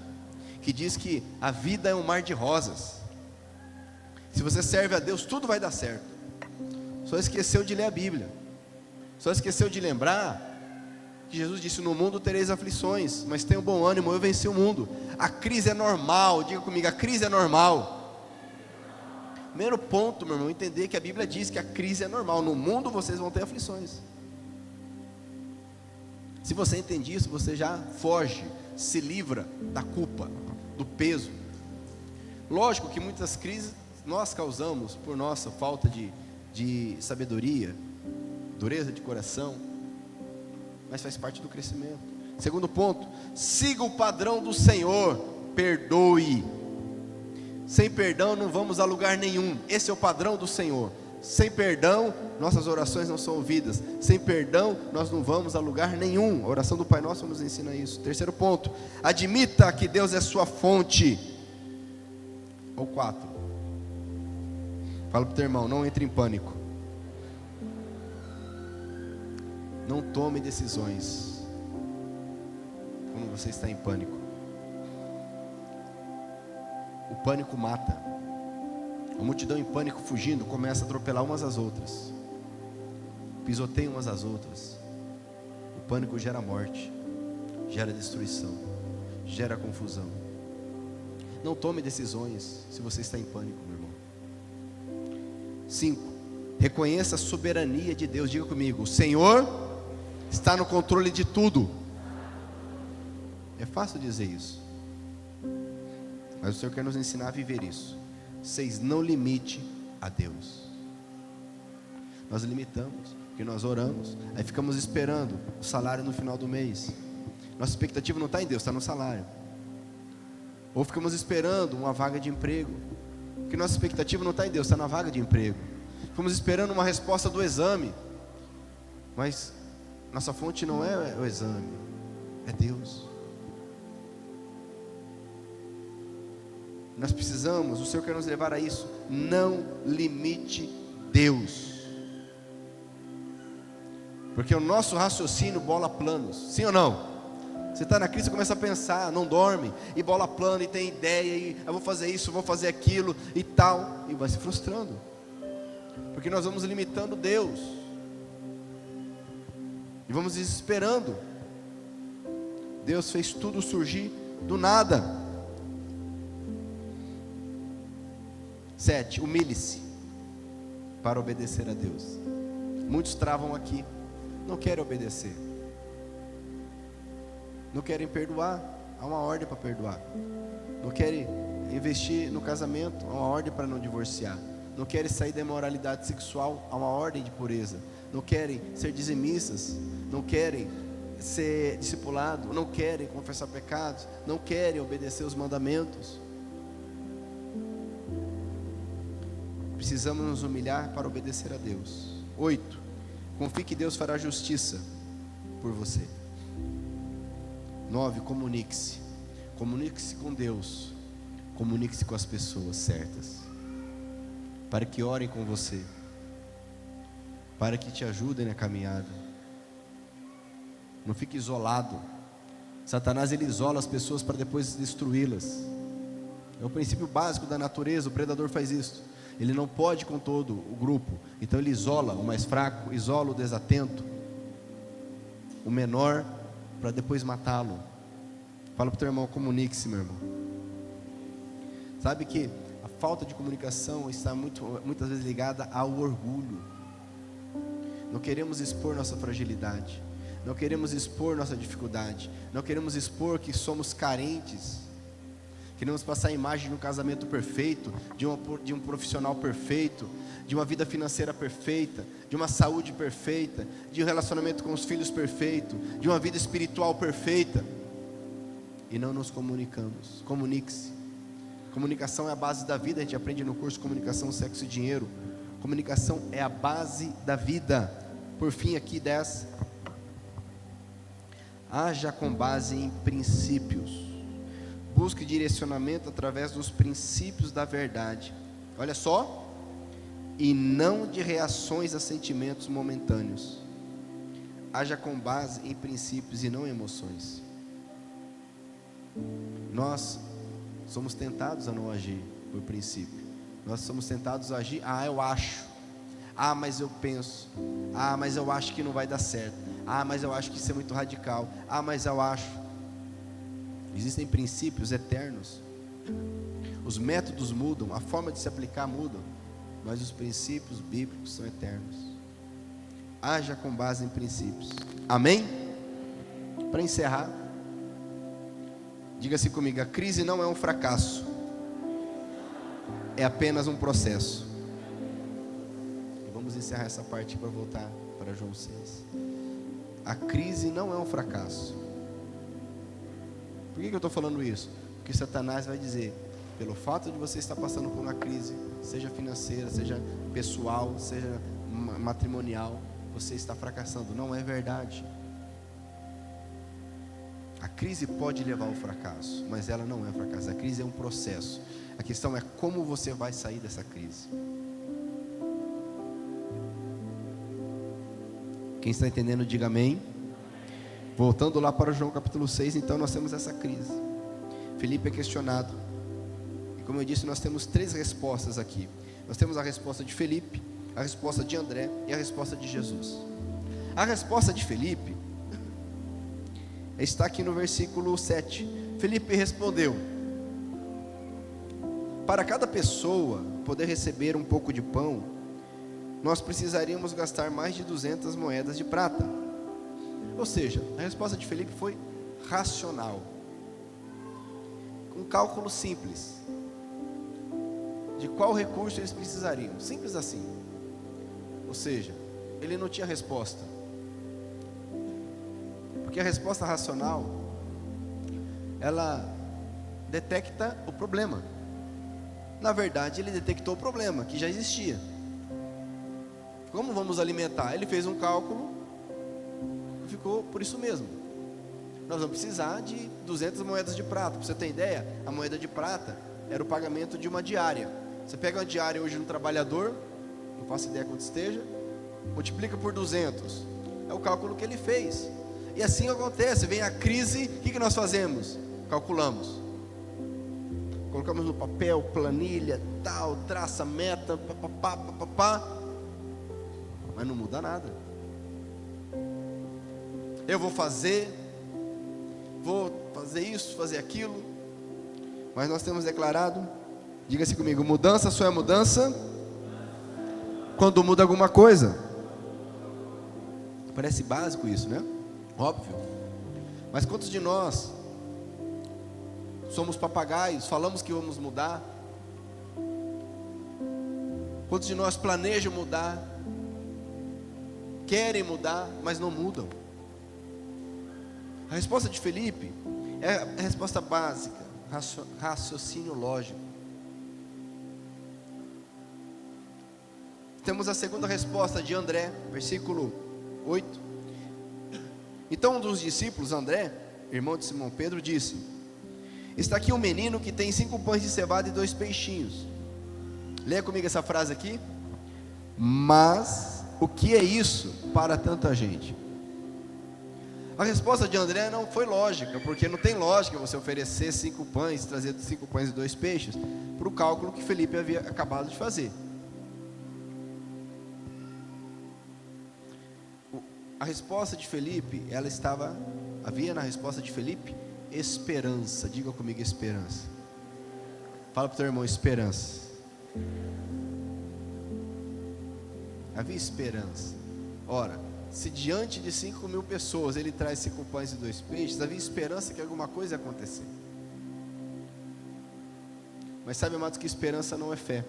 que diz que a vida é um mar de rosas. Se você serve a Deus, tudo vai dar certo. Só esqueceu de ler a Bíblia, só esqueceu de lembrar que Jesus disse: no mundo tereis aflições, mas tenham bom ânimo, eu venci o mundo. A crise é normal, diga comigo, a crise é normal. Primeiro ponto, meu irmão, entender que a Bíblia diz que a crise é normal. No mundo vocês vão ter aflições. Se você entende isso, você já foge, se livra da culpa, do peso. Lógico que muitas crises nós causamos por nossa falta de sabedoria, dureza de coração, mas faz parte do crescimento. Segundo ponto: siga o padrão do Senhor, perdoe. Sem perdão não vamos a lugar nenhum. Esse é o padrão do Senhor. Sem perdão, nossas orações não são ouvidas. Sem perdão, nós não vamos a lugar nenhum. A oração do Pai Nosso nos ensina isso. Terceiro ponto: admita que Deus é sua fonte. Ou 4. Fala para o teu irmão: não entre em pânico. Não tome decisões quando você está em pânico. O pânico mata. A multidão em pânico, fugindo, começa a atropelar umas às outras, pisoteia umas às outras. O pânico gera morte, gera destruição, gera confusão. Não tome decisões se você está em pânico, meu irmão. 5. Reconheça a soberania de Deus. Diga comigo: o Senhor está no controle de tudo. É fácil dizer isso, mas o Senhor quer nos ensinar a viver isso. 6. Não limite a Deus. Nós limitamos, porque nós oramos, aí ficamos esperando o salário no final do mês. Nossa expectativa não está em Deus, está no salário. Ou ficamos esperando uma vaga de emprego, porque nossa expectativa não está em Deus, está na vaga de emprego. Fomos esperando uma resposta do exame, mas nossa fonte não é o exame, é Deus. Nós precisamos, o Senhor quer nos levar a isso. Não limite Deus, porque o nosso raciocínio bola planos, sim ou não? Você está na crise, você começa a pensar, não dorme, e bola plano, e tem ideia, e eu vou fazer isso, vou fazer aquilo, e tal, e vai se frustrando, porque nós vamos limitando Deus, e vamos desesperando. Deus fez tudo surgir do nada. 7, humilhe-se para obedecer a Deus. Muitos travam aqui, não querem obedecer, não querem perdoar, há uma ordem para perdoar. Não querem investir no casamento, há uma ordem para não divorciar. Não querem sair da imoralidade sexual, há uma ordem de pureza. Não querem ser dizimistas, não querem ser discipulados, não querem confessar pecados, não querem obedecer os mandamentos. Precisamos nos humilhar para obedecer a Deus. 8, confie que Deus fará justiça por você. 9, comunique-se. Comunique-se com Deus, comunique-se com as pessoas certas, para que orem com você, para que te ajudem na caminhada. Não fique isolado. Satanás, ele isola as pessoas para depois destruí-las. É o princípio básico da natureza, o predador faz isso. Ele não pode com todo o grupo, então ele isola o mais fraco, isola o desatento, o menor, para depois matá-lo. Fala para o teu irmão, comunique-se, meu irmão. Sabe que a falta de comunicação está muitas vezes ligada ao orgulho. Não queremos expor nossa fragilidade, não queremos expor nossa dificuldade, não queremos expor que somos carentes. Queremos passar a imagem de um casamento perfeito, de um profissional perfeito, de uma vida financeira perfeita, de uma saúde perfeita, de um relacionamento com os filhos perfeito, de uma vida espiritual perfeita, e não nos comunicamos. Comunique-se. Comunicação é a base da vida. A gente aprende no curso Comunicação, Sexo e Dinheiro. Comunicação é a base da vida. Por fim, aqui 10, haja com base em princípios. Busque direcionamento através dos princípios da verdade. Olha só. E não de reações a sentimentos momentâneos. Haja com base em princípios e não em emoções. Nós somos tentados a não agir por princípio. Nós somos tentados a agir, eu acho. Mas eu penso. Mas eu acho que não vai dar certo. Mas eu acho que isso é muito radical. Mas eu acho. Existem princípios eternos. Os métodos mudam, a forma de se aplicar muda, mas os princípios bíblicos são eternos. Haja com base em princípios. Amém? Para encerrar, diga-se comigo: a crise não é um fracasso, é apenas um processo. E vamos encerrar essa parte para voltar para João 6. A crise não é um fracasso. Por que eu estou falando isso? Porque Satanás vai dizer, pelo fato de você estar passando por uma crise, seja financeira, seja pessoal, seja matrimonial, você está fracassando. Não é verdade. A crise pode levar ao fracasso, mas ela não é um fracasso. A crise é um processo. A questão é como você vai sair dessa crise. Quem está entendendo, diga amém. Voltando lá para João capítulo 6, então nós temos essa crise. Felipe é questionado. E como eu disse, nós temos 3 respostas aqui. Nós temos a resposta de Felipe, a resposta de André e a resposta de Jesus. A resposta de Felipe está aqui no versículo 7. Felipe respondeu: para cada pessoa poder receber um pouco de pão, nós precisaríamos gastar mais de 200 moedas de prata. Ou seja, a resposta de Felipe foi racional, um cálculo simples de qual recurso eles precisariam, simples assim. Ou seja, ele não tinha resposta, porque a resposta racional, ela detecta o problema. Na verdade, ele detectou o problema que já existia. como vamos alimentar? Ele fez um cálculo e ficou por isso mesmo. Nós vamos precisar de 200 moedas de prata. Para você ter ideia, a moeda de prata era o pagamento de uma diária. Você pega uma diária hoje no trabalhador, não faço ideia quanto esteja, multiplica por 200. É o cálculo que ele fez. E assim acontece, vem a crise, o que nós fazemos? Calculamos. Colocamos no papel, planilha, tal, traça meta, papapá, mas não muda nada. Eu vou fazer isso, fazer aquilo, mas nós temos declarado, diga-se comigo, mudança só é mudança quando muda alguma coisa. Parece básico isso, né? Óbvio. Mas quantos de nós somos papagaios, falamos que vamos mudar? Quantos de nós planejam mudar, querem mudar, mas não mudam? A resposta de Felipe é a resposta básica, raciocínio lógico. Temos a segunda resposta de André, versículo 8. Então um dos discípulos, André, irmão de Simão Pedro, disse: está aqui um menino que tem 5 pães de cevada e 2 peixinhos. Leia comigo essa frase aqui. Mas o que é isso para tanta gente? A resposta de André não foi lógica, porque não tem lógica você oferecer 5 pães, trazer 5 pães e 2 peixes, para o cálculo que Felipe havia acabado de fazer. A resposta de Felipe, havia na resposta de Felipe, esperança. Diga comigo, esperança. Fala para o teu irmão, esperança. Havia esperança. Ora, se diante de 5.000 pessoas ele traz 5 pães e 2 peixes, havia esperança que alguma coisa ia acontecer. Mas sabe, amados, que esperança não é fé.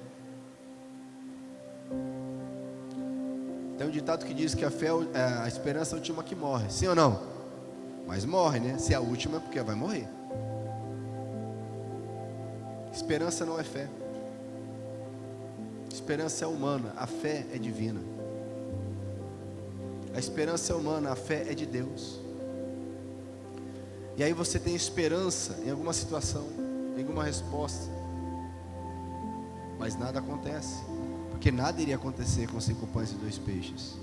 Tem um ditado que diz que a esperança é a última que morre. Sim ou não? Mas morre, né? Se é a última é porque vai morrer. Esperança não é fé. Esperança é humana, a fé é divina. A esperança é humana, a fé é de Deus. E aí você tem esperança em alguma situação, em alguma resposta, mas nada acontece, porque nada iria acontecer com 5 pães e 2 peixes.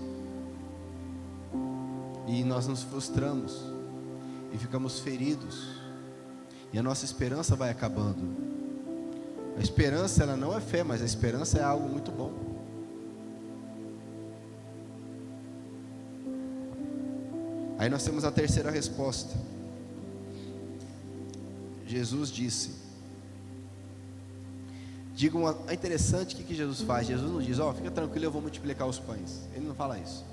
E nós nos frustramos e ficamos feridos, e a nossa esperança vai acabando. A esperança, ela não é fé, mas a esperança é algo muito bom. Aí nós temos a terceira resposta. Jesus disse, é interessante o que Jesus faz. Jesus não diz, fica tranquilo, eu vou multiplicar os pães. Ele não fala isso.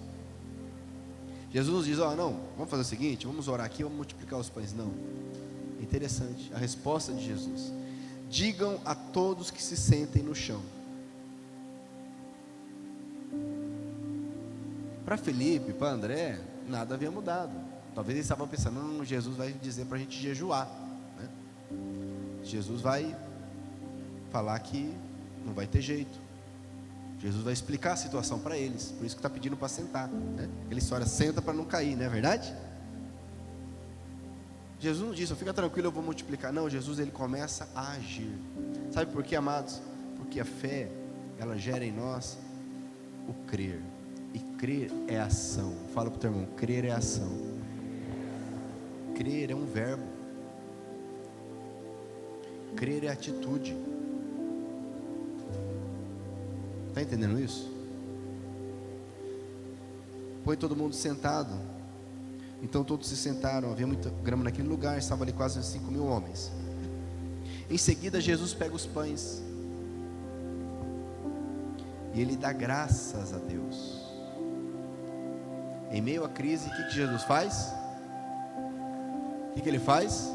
Jesus nos diz, não, vamos fazer o seguinte, vamos orar aqui, vamos multiplicar os pães. Não, é interessante a resposta de Jesus. Digam a todos que se sentem no chão. Para Felipe, para André, nada havia mudado. Talvez eles estavam pensando, não, Jesus vai dizer para a gente jejuar, né? Jesus vai falar que não vai ter jeito. Jesus vai explicar a situação para eles. Por isso que está pedindo para sentar, né? Aquela história, senta para não cair, não é verdade? Jesus não disse, fica tranquilo, eu vou multiplicar. Não, Jesus, ele começa a agir. Sabe por quê, amados? Porque a fé, ela gera em nós o crer. E crer é ação. Fala para o teu irmão, crer é ação. Crer é um verbo. Crer é atitude. Está entendendo isso? Põe todo mundo sentado. Então todos se sentaram, havia muita grama naquele lugar, estava ali quase 5.000 homens. Em seguida Jesus pega os pães e ele dá graças a Deus. Em meio à crise, o que Jesus faz? O que ele faz?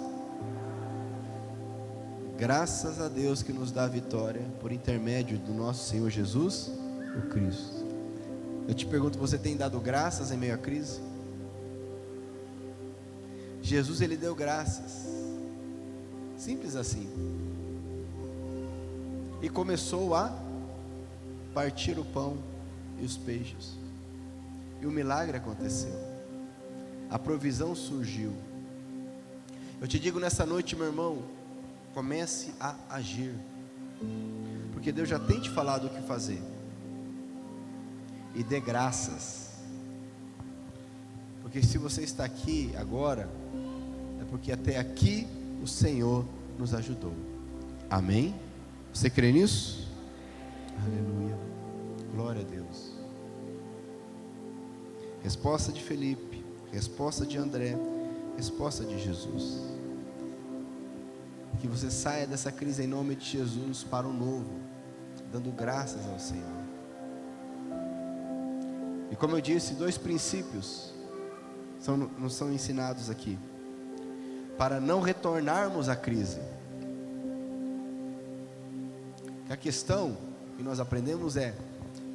Graças a Deus que nos dá a vitória por intermédio do nosso Senhor Jesus, o Cristo. Eu te pergunto, você tem dado graças em meio à crise? Jesus, ele deu graças, simples assim, e começou a partir o pão e os peixes. E o milagre aconteceu. A provisão surgiu. Eu te digo nessa noite, meu irmão, comece a agir. Porque Deus já tem te falado o que fazer. E dê graças. Porque se você está aqui agora, é porque até aqui o Senhor nos ajudou. Amém? Você crê nisso? Aleluia. Glória a Deus. Resposta de Felipe, resposta de André, resposta de Jesus. Que você saia dessa crise em nome de Jesus para o novo, dando graças ao Senhor. E como eu disse, 2 princípios nos são ensinados aqui, para não retornarmos à crise. A questão que nós aprendemos é,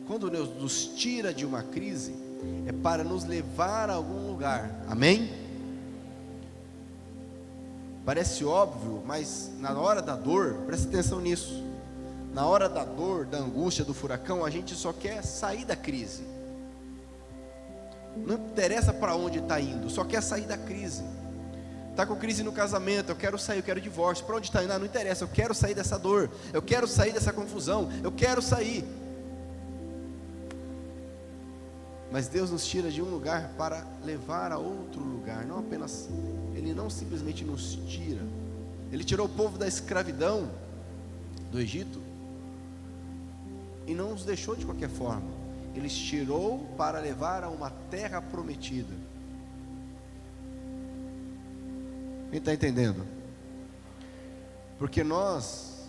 quando Deus nos tira de uma crise, é para nos levar a algum lugar, amém? Parece óbvio, mas na hora da dor, presta atenção nisso, na hora da dor, da angústia, do furacão, a gente só quer sair da crise, não interessa para onde está indo, só quer sair da crise. Está com crise no casamento, eu quero sair, eu quero divórcio. Para onde está indo? Não interessa, eu quero sair dessa dor, eu quero sair dessa confusão, eu quero sair. Mas Deus nos tira de um lugar para levar a outro lugar. Não apenas, Ele não simplesmente nos tira. Ele tirou o povo da escravidão do Egito e não os deixou de qualquer forma. Ele os tirou para levar a uma terra prometida. Quem está entendendo? Porque nós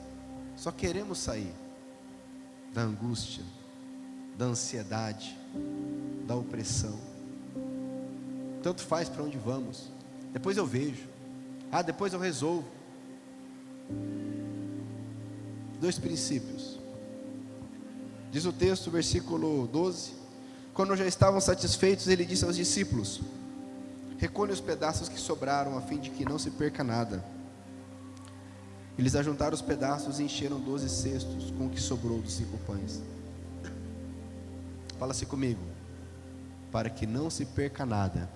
só queremos sair da angústia, da ansiedade, da opressão. Tanto faz para onde vamos. Depois eu vejo. Depois eu resolvo. 2 princípios. Diz o texto, versículo 12: quando já estavam satisfeitos, ele disse aos discípulos: recolhe os pedaços que sobraram, a fim de que não se perca nada. Eles ajuntaram os pedaços e encheram 12 cestos com o que sobrou dos 5 pães. Fala-se comigo: para que não se perca nada.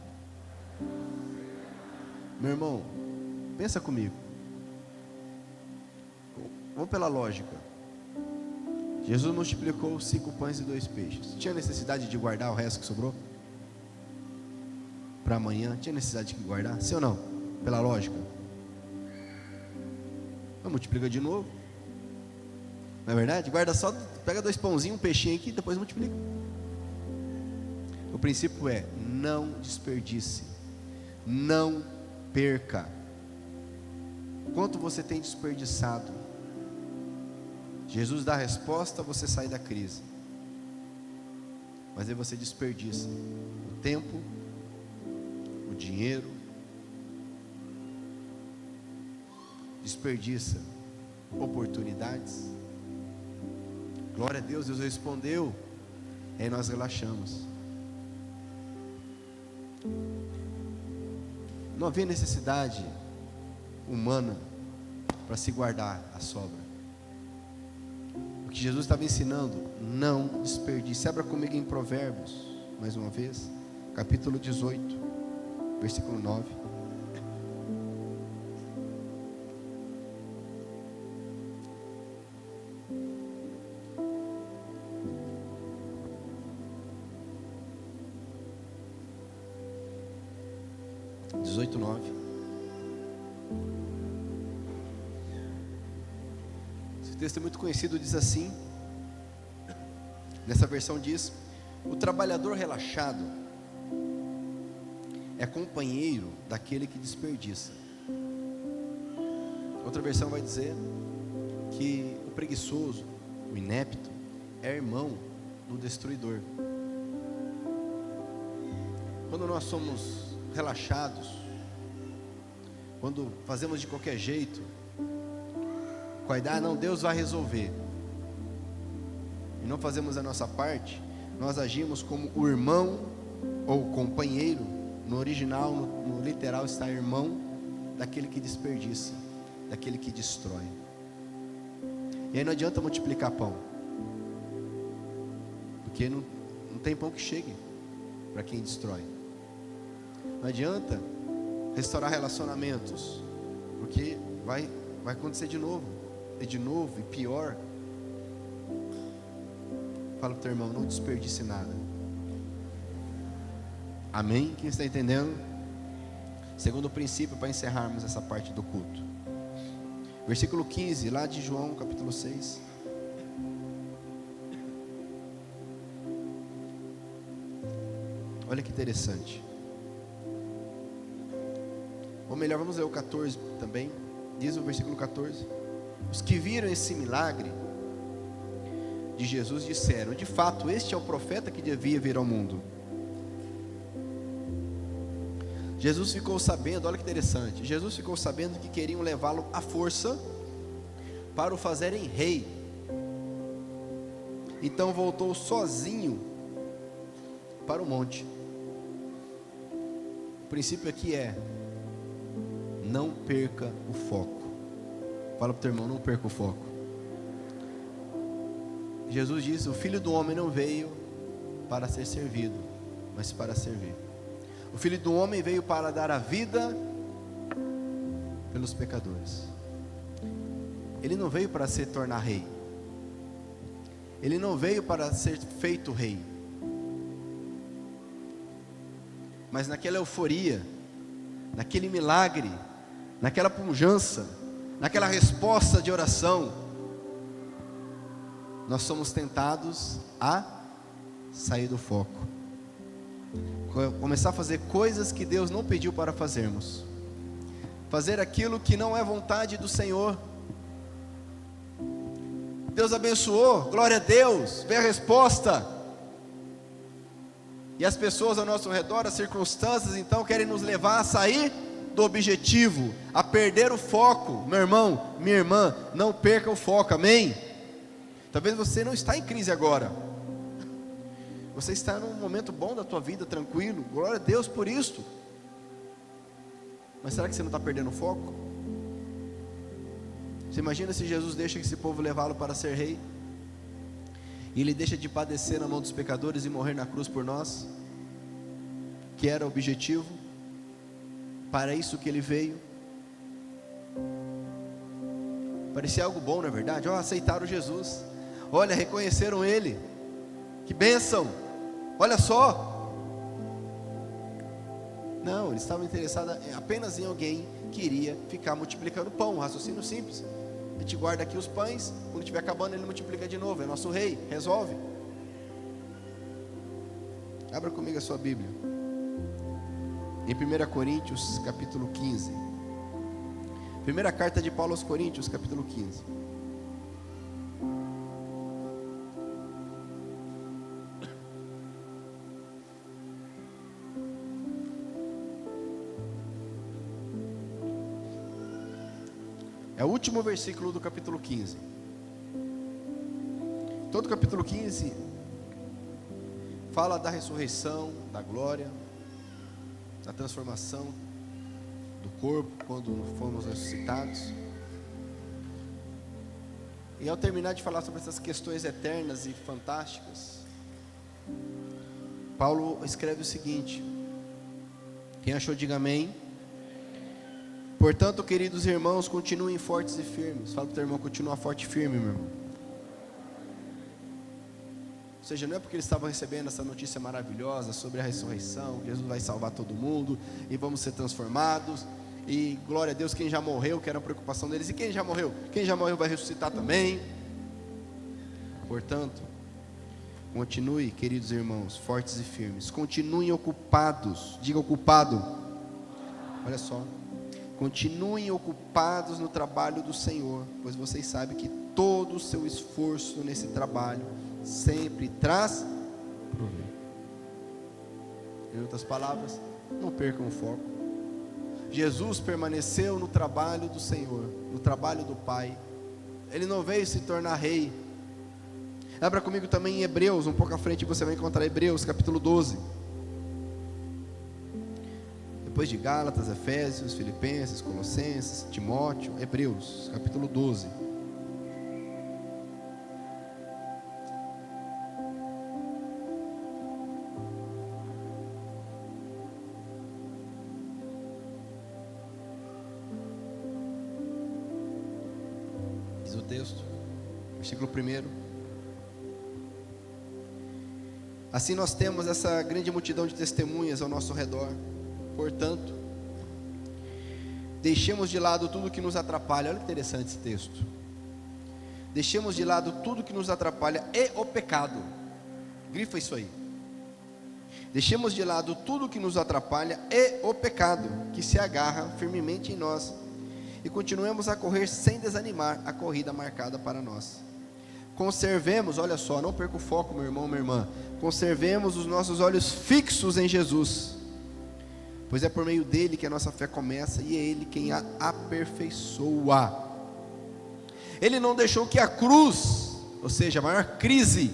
Meu irmão, pensa comigo. Vamos pela lógica. Jesus multiplicou 5 pães e 2 peixes. Tinha necessidade de guardar o resto que sobrou? Para amanhã, tinha necessidade de guardar? Sim ou não? Pela lógica. Multiplica de novo. Não é verdade? Guarda só, pega 2 pãozinhos, um peixinho aqui, depois multiplica. O princípio é: não desperdice, não perca. Quanto você tem desperdiçado? Jesus dá a resposta, você sai da crise. Mas aí você desperdiça o tempo, o dinheiro, desperdiça oportunidades. Glória a Deus, Deus respondeu. Aí nós relaxamos. Não havia necessidade humana para se guardar a sobra. O que Jesus estava ensinando: não desperdice. Abra comigo em Provérbios, mais uma vez, capítulo 18, versículo 9. Esse texto é muito conhecido, diz assim, nessa versão diz: o trabalhador relaxado é companheiro daquele que desperdiça. Outra versão vai dizer que o preguiçoso, o inepto, é irmão do destruidor. Quando nós somos relaxados, quando fazemos de qualquer jeito, com a ideia, não, Deus vai resolver, e não fazemos a nossa parte, nós agimos como o irmão ou companheiro. No original, no literal está irmão daquele que desperdiça, daquele que destrói. E aí não adianta multiplicar pão, porque não tem pão que chegue para quem destrói. Não adianta restaurar relacionamentos, porque vai acontecer de novo, e pior. Fala para o teu irmão, não desperdice nada. Amém? Quem está entendendo? Segundo princípio, para encerrarmos essa parte do culto. Versículo 15, lá de João, capítulo 6. Olha que interessante. Ou melhor, vamos ler o 14 também. Diz o versículo 14: os que viram esse milagre de Jesus disseram: de fato, este é o profeta que devia vir ao mundo. Jesus ficou sabendo, olha que interessante, Jesus ficou sabendo que queriam levá-lo à força para o fazerem rei. Então voltou sozinho para o monte. O princípio aqui é: não perca o foco. Fala para o teu irmão, não perca o foco. Jesus disse: o Filho do Homem não veio para ser servido, mas para servir. O Filho do Homem veio para dar a vida pelos pecadores. Ele não veio para se tornar rei. Ele não veio para ser feito rei. Mas naquela euforia, naquele milagre, naquela pujança, naquela resposta de oração, nós somos tentados a sair do foco, começar a fazer coisas que Deus não pediu para fazermos, fazer aquilo que não é vontade do Senhor. Deus abençoou, glória a Deus, vê a resposta, e as pessoas ao nosso redor, as circunstâncias então querem nos levar a sair do objetivo, a perder o foco. Meu irmão, minha irmã, não perca o foco, amém? Talvez você não está em crise agora, você está num momento bom da tua vida, tranquilo, glória a Deus por isso, mas será que você não está perdendo o foco? Você imagina se Jesus deixa esse povo levá-lo para ser rei, e ele deixa de padecer na mão dos pecadores e morrer na cruz por nós, que era o objetivo, para isso que ele veio. Parecia algo bom, não é verdade? Aceitaram Jesus, olha, reconheceram ele, que bênção, olha só. Não, eles estavam interessados apenas em alguém que iria ficar multiplicando pão, um raciocínio simples. A gente guarda aqui os pães, quando estiver acabando ele multiplica de novo, é nosso rei, resolve. Abra comigo a sua Bíblia, em 1 Coríntios capítulo 15, primeira carta de Paulo aos Coríntios capítulo 15. É o último versículo do capítulo 15. Todo o capítulo 15 fala da ressurreição, da glória, da transformação do corpo quando fomos ressuscitados. E ao terminar de falar sobre essas questões eternas e fantásticas, Paulo escreve o seguinte: quem achou, diga amém. Portanto, queridos irmãos, continuem fortes e firmes. Fala para o teu irmão, continua forte e firme, meu irmão. Ou seja, não é porque eles estavam recebendo essa notícia maravilhosa sobre a ressurreição, Jesus vai salvar todo mundo e vamos ser transformados, e glória a Deus, quem já morreu, que era a preocupação deles, e quem já morreu? Quem já morreu vai ressuscitar também. Portanto, continue, queridos irmãos, fortes e firmes, continuem ocupados, diga ocupado, olha só, continuem ocupados no trabalho do Senhor, pois vocês sabem que todo o seu esforço nesse trabalho sempre traz proveito. Em outras palavras, não percam o foco. Jesus permaneceu no trabalho do Senhor, no trabalho do Pai. Ele não veio se tornar rei. Abra comigo também em Hebreus, um pouco à frente você vai encontrar Hebreus capítulo 12. Depois de Gálatas, Efésios, Filipenses, Colossenses, Timóteo, Hebreus, capítulo 12. o texto, versículo 1. Assim nós temos essa grande multidão de testemunhas ao nosso redor. Portanto, deixemos de lado tudo que nos atrapalha. Olha que interessante esse texto. Deixemos de lado tudo que nos atrapalha e o pecado. Grifa isso aí. Deixemos de lado tudo que nos atrapalha e o pecado que se agarra firmemente em nós, e continuemos a correr sem desanimar a corrida marcada para nós. Conservemos, olha só, não perca o foco, meu irmão, minha irmã. Conservemos os nossos olhos fixos em Jesus, pois é por meio dele que a nossa fé começa, e é ele quem a aperfeiçoa. Ele não deixou que a cruz, ou seja, a maior crise,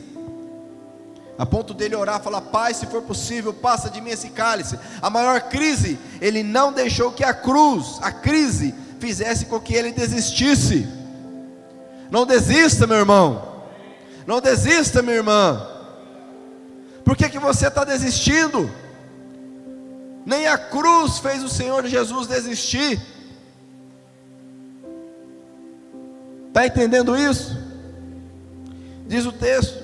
a ponto dele orar e falar: Pai, se for possível, passa de mim esse cálice. A maior crise, ele não deixou que a cruz, a crise, fizesse com que ele desistisse. Não desista, meu irmão. Não desista, minha irmã. Por que você está desistindo? Nem a cruz fez o Senhor Jesus desistir. Está entendendo isso? Diz o texto: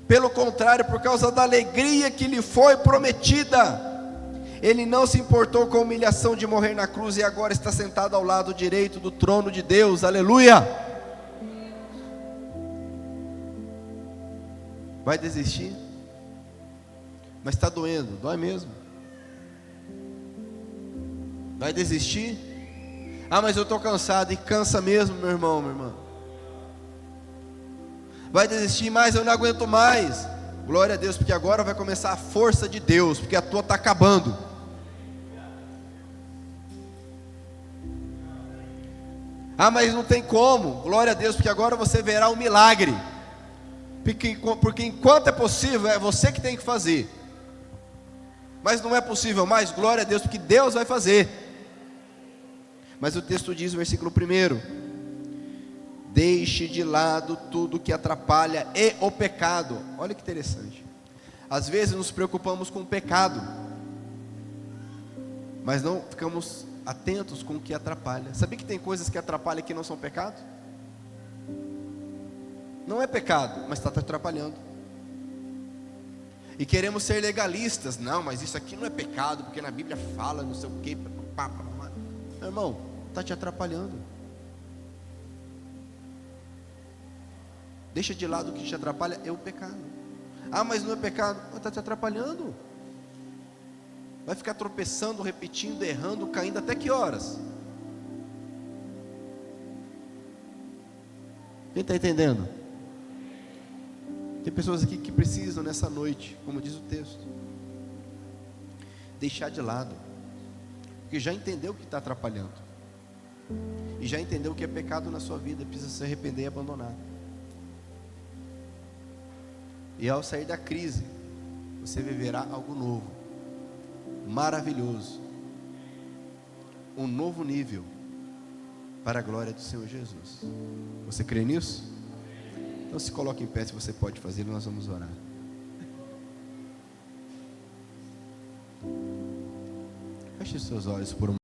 pelo contrário, por causa da alegria que lhe foi prometida, ele não se importou com a humilhação de morrer na cruz, e agora está sentado ao lado direito do trono de Deus. Aleluia! Vai desistir? Mas está doendo, dói mesmo. Vai desistir? Ah, mas eu estou cansado. E cansa mesmo, meu irmão, minha irmã. Vai desistir, mas eu não aguento mais. Glória a Deus, porque agora vai começar a força de Deus, porque a tua está acabando. Ah, mas não tem como. Glória a Deus, porque agora você verá um milagre. Porque enquanto é possível, é você que tem que fazer. Mas não é possível mais, glória a Deus, porque Deus vai fazer. Mas o texto diz, no versículo 1: deixe de lado tudo que atrapalha e o pecado. Olha que interessante. Às vezes nos preocupamos com o pecado, mas não ficamos atentos com o que atrapalha. Sabia que tem coisas que atrapalham que não são pecado? Não é pecado, mas está te atrapalhando. E queremos ser legalistas. Não, mas isso aqui não é pecado, porque na Bíblia fala não sei o que. Meu irmão, está te atrapalhando. Deixa de lado o que te atrapalha é o pecado. Ah, mas não é pecado, está te atrapalhando. Vai ficar tropeçando, repetindo, errando, caindo até que horas? Quem está entendendo? Tem pessoas aqui que precisam nessa noite, como diz o texto, deixar de lado, porque já entendeu o que está atrapalhando, e já entendeu o que é pecado na sua vida, precisa se arrepender e abandonar. E ao sair da crise, você viverá algo novo, maravilhoso, um novo nível, para a glória do Senhor Jesus. Você crê nisso? Então se coloque em pé, se você pode fazer, nós vamos orar. Feche os seus olhos por um